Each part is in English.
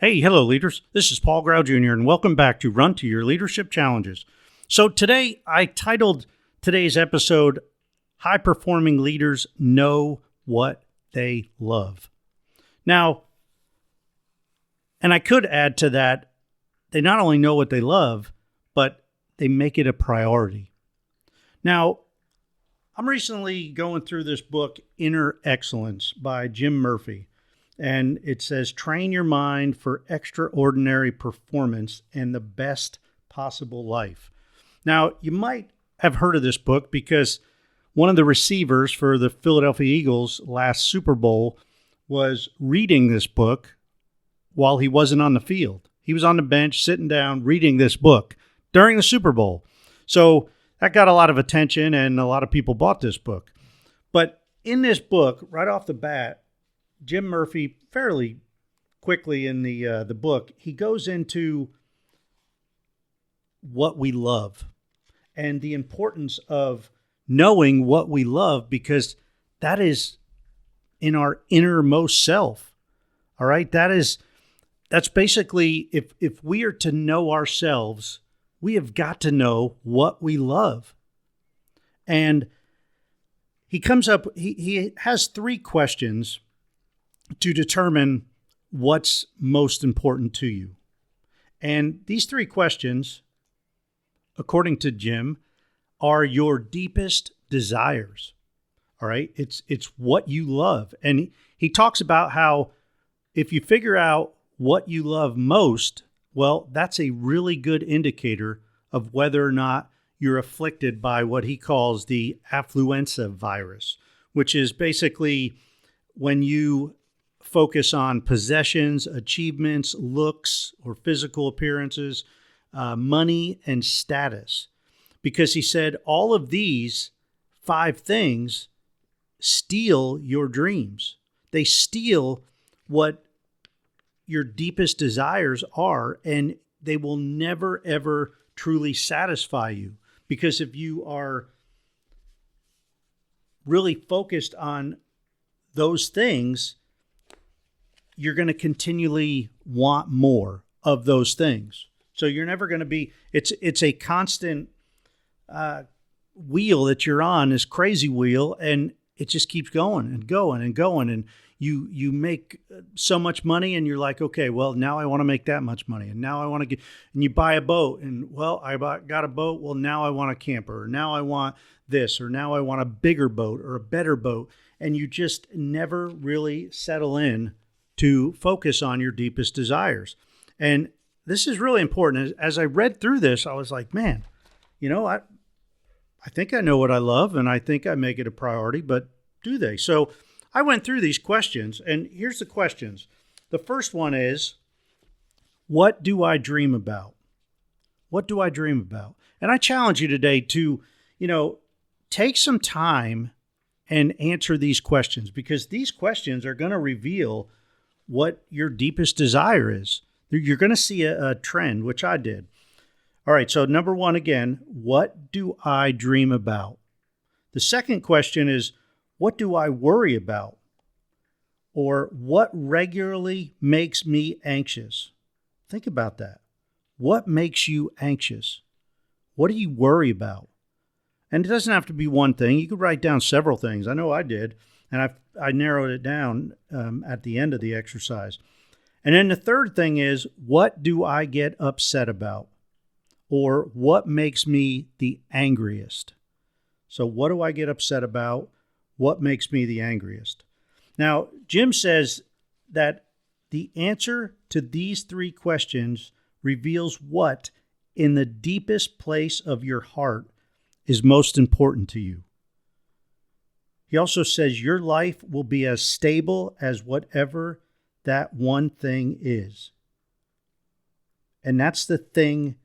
Hey, hello leaders. This is Paul Grau Jr. and welcome back to Run to Your Leadership Challenges. So today I titled today's episode, High Performing Leaders Know What They Love. Now, and I could add to that, they not only know what they love, but they make it a priority. Now, I'm recently going through this book, Inner Excellence by Jim Murphy. And it says, train your mind for extraordinary performance and the best possible life. Now, you might have heard of this book because one of the receivers for the Philadelphia Eagles last Super Bowl was reading this book while he wasn't on the field. He was on the bench, sitting down, reading this book during the Super Bowl. So that got a lot of attention and a lot of people bought this book. But in this book, right off the bat, Jim Murphy, fairly quickly in the book, he goes into what we love and the importance of knowing what we love, because that is in our innermost self. All right, that's basically, if we are to know ourselves, we have got to know what we love. And he comes up, he has three questions to determine what's most important to you. And these three questions, according to Jim, are your deepest desires. All right? It's what you love. And he talks about how if you figure out what you love most, well, that's a really good indicator of whether or not you're afflicted by what he calls the affluenza virus, which is basically when you focus on possessions, achievements, looks, or physical appearances, money, and status. Because he said all of these 5 things steal your dreams. They steal what your deepest desires are, and they will never, ever truly satisfy you. Because if you are really focused on those things, you're going to continually want more of those things. So you're never going to be, it's a constant wheel that you're on, this crazy wheel, and it just keeps going and going and going. And you make so much money and you're like, okay, well, now I want to make that much money. And now I want to get, and you buy a boat and, well, got a boat. Well, now I want a camper, or now I want this, or now I want a bigger boat or a better boat. And you just never really settle in to focus on your deepest desires. And this is really important. As I read through this, I was like, man, I think I know what I love, and I think I make it a priority, but do they? So I went through these questions, and here's the questions. The first one is, what do I dream about? What do I dream about? And I challenge you today to, take some time and answer these questions, because these questions are going to reveal what your deepest desire is. You're going to see a trend, which I did. All right, so number 1, again, what do I dream about? The second question is, what do I worry about? Or what regularly makes me anxious? Think about that. What makes you anxious? What do you worry about? And it doesn't have to be one thing. You could write down several things. I know I did. And I narrowed it down at the end of the exercise. And then the third thing is, what do I get upset about? Or what makes me the angriest? So what do I get upset about? What makes me the angriest? Now, Jim says that the answer to these 3 questions reveals what, in the deepest place of your heart, is most important to you. He also says your life will be as stable as whatever that one thing is. And that's the thing,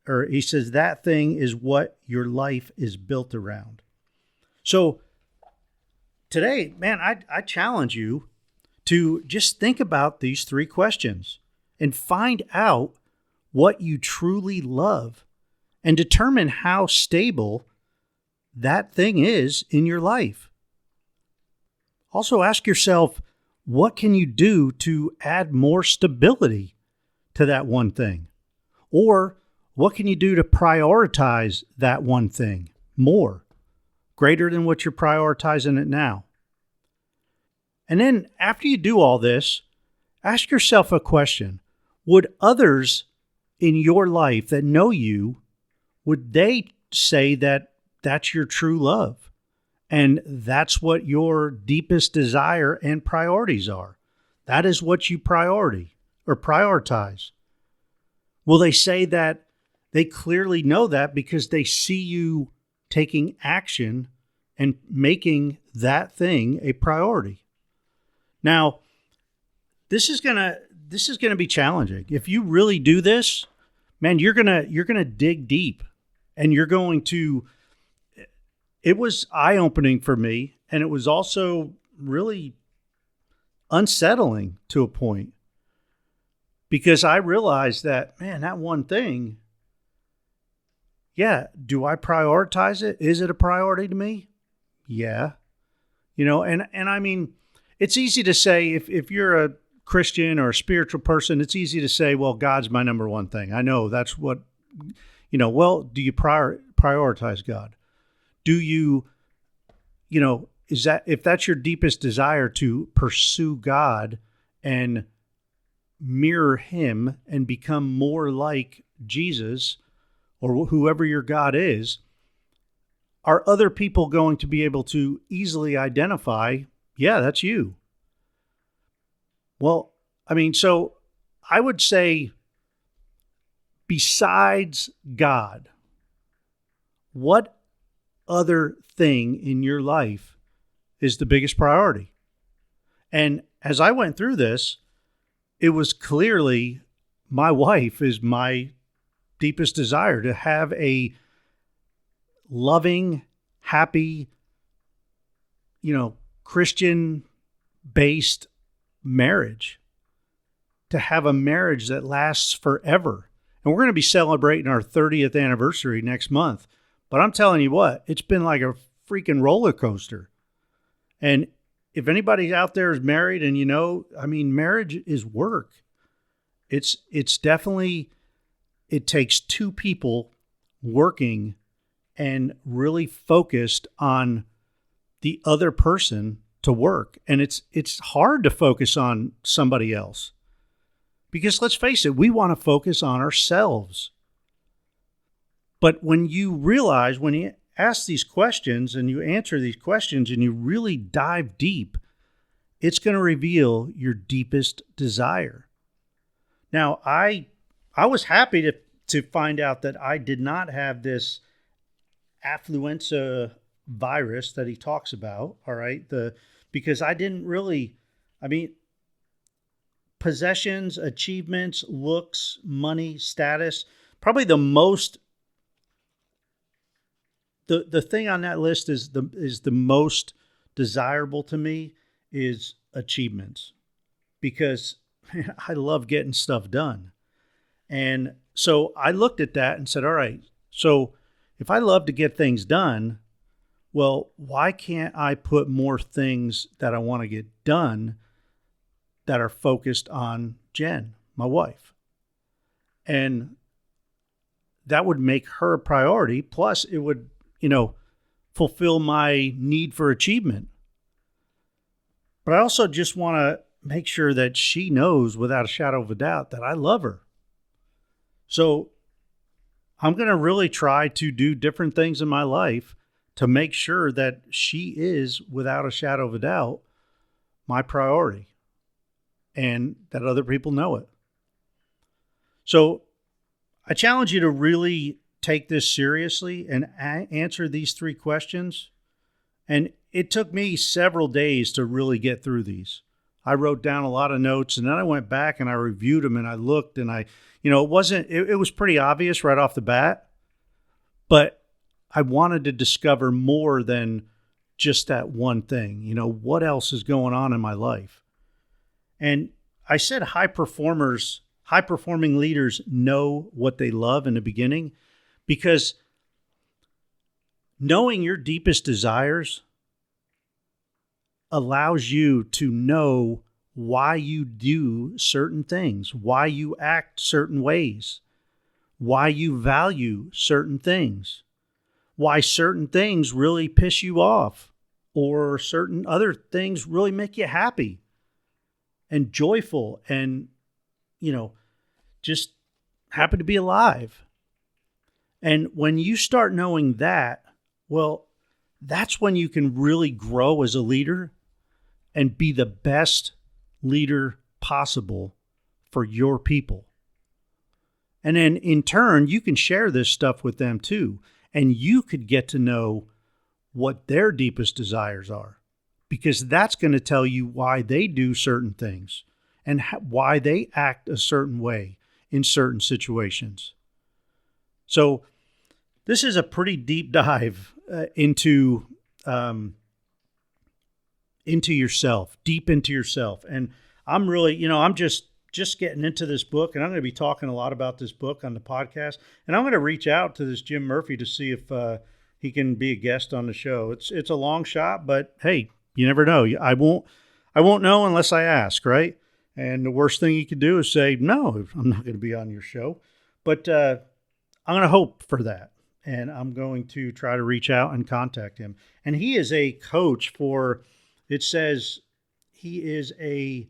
or he says that thing is what your life is built around. So today, man, I challenge you to just think about these 3 questions and find out what you truly love and determine how stable that thing is in your life. Also ask yourself, what can you do to add more stability to that one thing? Or what can you do to prioritize that one thing more, greater than what you're prioritizing it now? And then after you do all this, ask yourself a question. Would others in your life that know you, would they say that that's your true love? And that's what your deepest desire and priorities are. That is what you prioritize. Will they say that they clearly know that because they see you taking action and making that thing a priority? Now, this is gonna be challenging. If you really do this, man, you're gonna dig deep, and you're going to. It was eye-opening for me, and it was also really unsettling to a point, because I realized that, man, that one thing, yeah, do I prioritize it? Is it a priority to me? Yeah. And I mean, it's easy to say, if you're a Christian or a spiritual person, it's easy to say, well, God's my number one thing. I know that's what, well, do you prioritize God? Do you, is that, if that's your deepest desire to pursue God and mirror him and become more like Jesus or whoever your God is, are other people going to be able to easily identify, yeah, that's you? Well, I mean, so I would say, besides God, what other thing in your life is the biggest priority? And as I went through this, it was clearly my wife is my deepest desire, to have a loving, happy, Christian-based marriage, to have a marriage that lasts forever. And we're going to be celebrating our 30th anniversary next month. But I'm telling you what, it's been like a freaking roller coaster. And if anybody out there is married, and marriage is work. It's definitely, it takes two people working and really focused on the other person to work. And it's hard to focus on somebody else, because let's face it, we want to focus on ourselves. But when you realize, when you ask these questions and you answer these questions and you really dive deep, it's going to reveal your deepest desire. Now, I was happy to find out that I did not have this affluenza virus that he talks about, all right? Because I didn't really, possessions, achievements, looks, money, status, probably the most, the thing on that list is the most desirable to me is achievements, because I love getting stuff done. And so I looked at that and said, all right, so if I love to get things done, well, why can't I put more things that I want to get done that are focused on Jen, my wife? And that would make her a priority. Plus, it would, fulfill my need for achievement. But I also just want to make sure that she knows without a shadow of a doubt that I love her. So I'm going to really try to do different things in my life to make sure that she is, without a shadow of a doubt, my priority, and that other people know it. So I challenge you to really take this seriously and answer these three questions. And it took me several days to really get through these. I wrote down a lot of notes, and then I went back and I reviewed them, and I looked, and it was pretty obvious right off the bat, but I wanted to discover more than just that one thing. What else is going on in my life? And I said high-performing leaders know what they love in the beginning, because knowing your deepest desires allows you to know why you do certain things, why you act certain ways, why you value certain things, why certain things really piss you off, or certain other things really make you happy and joyful and, just happy to be alive. And when you start knowing that, well, that's when you can really grow as a leader and be the best leader possible for your people. And then in turn, you can share this stuff with them too. And you could get to know what their deepest desires are, because that's going to tell you why they do certain things and why they act a certain way in certain situations. So this is a pretty deep dive into yourself, deep into yourself. And I'm really, I'm just getting into this book, and I'm going to be talking a lot about this book on the podcast. And I'm going to reach out to this Jim Murphy to see if he can be a guest on the show. It's a long shot, but hey, you never know. I won't know unless I ask, right? And the worst thing you could do is say, no, I'm not going to be on your show. But I'm going to hope for that. And I'm going to try to reach out and contact him. And he is a coach for, it says he is a,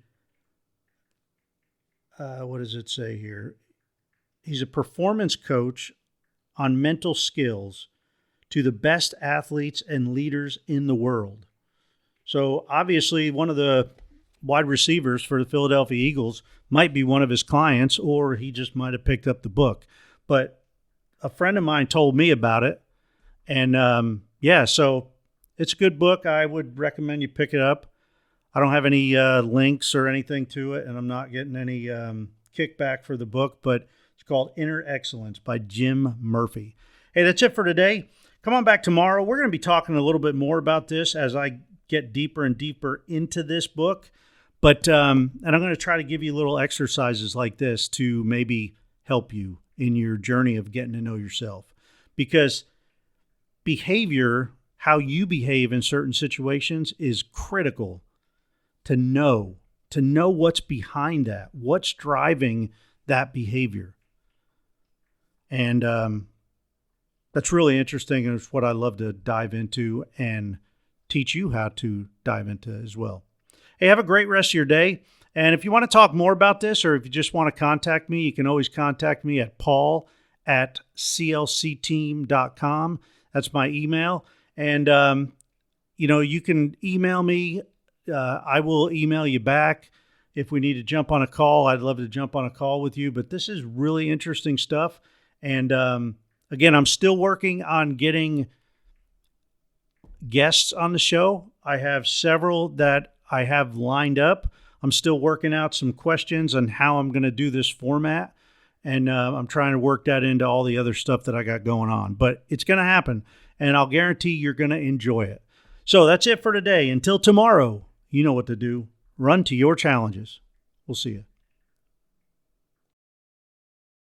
what does it say here? He's a performance coach on mental skills to the best athletes and leaders in the world. So obviously one of the wide receivers for the Philadelphia Eagles might be one of his clients, or he just might have picked up the book. But a friend of mine told me about it. And so it's a good book. I would recommend you pick it up. I don't have any links or anything to it, and I'm not getting any kickback for the book, but it's called Inner Excellence by Jim Murphy. Hey, that's it for today. Come on back tomorrow. We're going to be talking a little bit more about this as I get deeper and deeper into this book. But and I'm going to try to give you little exercises like this to maybe help you in your journey of getting to know yourself. Because behavior, how you behave in certain situations, is critical to know what's behind that, what's driving that behavior. And that's really interesting, and it's what I love to dive into and teach you how to dive into as well. Hey, have a great rest of your day. And if you want to talk more about this, or if you just want to contact me, you can always contact me at paul@clcteam.com. That's my email. And, you can email me. I will email you back. If we need to jump on a call, I'd love to jump on a call with you. But this is really interesting stuff. And again, I'm still working on getting guests on the show. I have several that I have lined up. I'm still working out some questions on how I'm going to do this format. And I'm trying to work that into all the other stuff that I got going on. But it's going to happen. And I'll guarantee you're going to enjoy it. So that's it for today. Until tomorrow, you know what to do. Run to your challenges. We'll see you.